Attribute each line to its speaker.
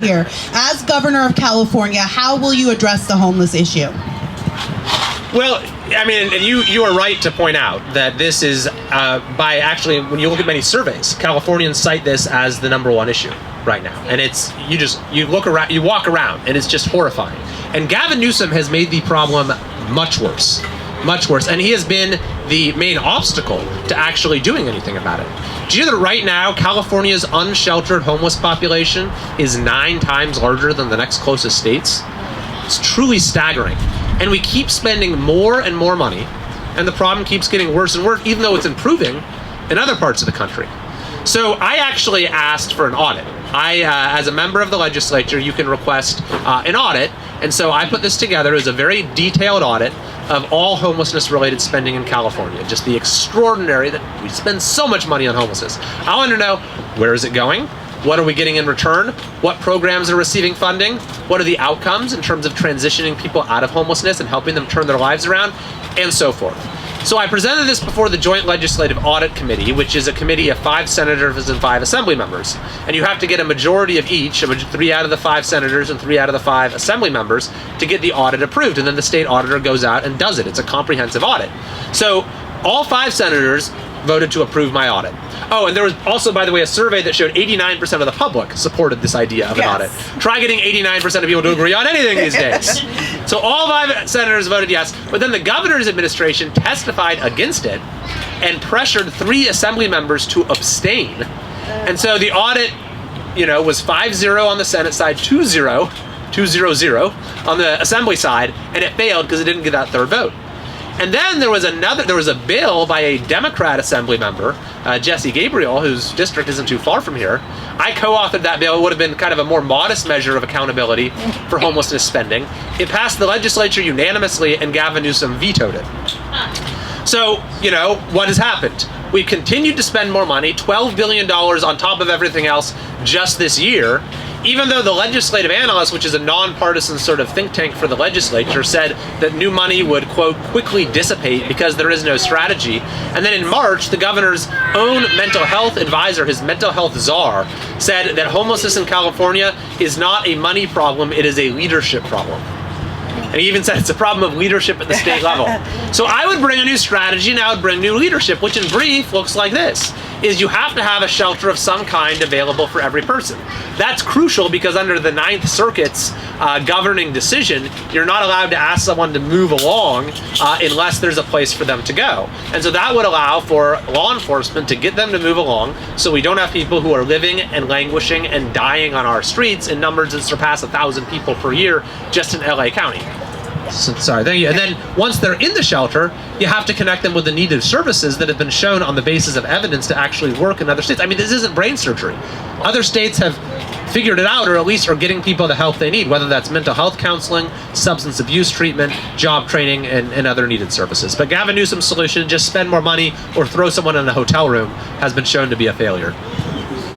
Speaker 1: Here, as governor of California, how will you address the homeless issue?
Speaker 2: Well, I mean, and you are right to point out that this is, by actually, when you look at many surveys, Californians cite this as the #1 issue right now. And it's, you look around, you walk around, and it's just horrifying. And Gavin Newsom has made the problem much worse. Much worse. And he has been the main obstacle to actually doing anything about it. Do you know that right now, California's unsheltered homeless population is 9 times larger than the next closest states? It's truly staggering. And we keep spending more and more money, and the problem keeps getting worse and worse, even though it's improving in other parts of the country. So I actually asked for an audit. As a member of the legislature, you can request an audit. And so I put this together as a very detailed audit of all homelessness-related spending in California. Just the extraordinary that we spend so much money on homelessness. I want to know, where is it going? What are we getting in return? What programs are receiving funding? What are the outcomes in terms of transitioning people out of homelessness and helping them turn their lives around? And so forth. So I presented this before the Joint Legislative Audit Committee, which is a committee of 5 senators and 5 assembly members. And you have to get a majority of each, 3 out of the 5 senators and 3 out of the 5 assembly members, to get the audit approved. And then the state auditor goes out and does it. It's a comprehensive audit. So all 5 senators voted to approve my audit. Oh, and there was also, by the way, a survey that showed 89% of the public supported this idea of an audit. Try getting 89% of people to agree on anything these days. So all 5 senators voted yes, but then the governor's administration testified against it and pressured 3 assembly members to abstain. And so the audit, was 5-0 on the Senate side, 2-0 on the assembly side, and it failed because it didn't get that 3rd vote. And then there was a bill by a Democrat assembly member, Jesse Gabriel, whose district isn't too far from here. I co-authored that bill. It would have been kind of a more modest measure of accountability for homelessness spending. It passed the legislature unanimously, and Gavin Newsom vetoed it. So, what has happened? We've continued to spend more money, $12 billion on top of everything else just this year, even though the legislative analyst, which is a nonpartisan sort of think tank for the legislature, said that new money would, quote, quickly dissipate because there is no strategy. And then in March, the governor's own mental health advisor, his mental health czar, said that homelessness in California is not a money problem, it is a leadership problem. And he even said it's a problem of leadership at the state level. So I would bring a new strategy, and I would bring new leadership, which in brief looks like this, is you have to have a shelter of some kind available for every person. That's crucial because under the 9th Circuit's governing decision, you're not allowed to ask someone to move along unless there's a place for them to go. And so that would allow for law enforcement to get them to move along so we don't have people who are living and languishing and dying on our streets in numbers that surpass 1,000 people per year just in LA County. Sorry, thank you. And then once they're in the shelter, you have to connect them with the needed services that have been shown on the basis of evidence to actually work in other states. I mean, this isn't brain surgery. Other states have figured it out, or at least are getting people the help they need, whether that's mental health counseling, substance abuse treatment, job training, and other needed services. But Gavin Newsom's solution, just spend more money or throw someone in a hotel room, has been shown to be a failure.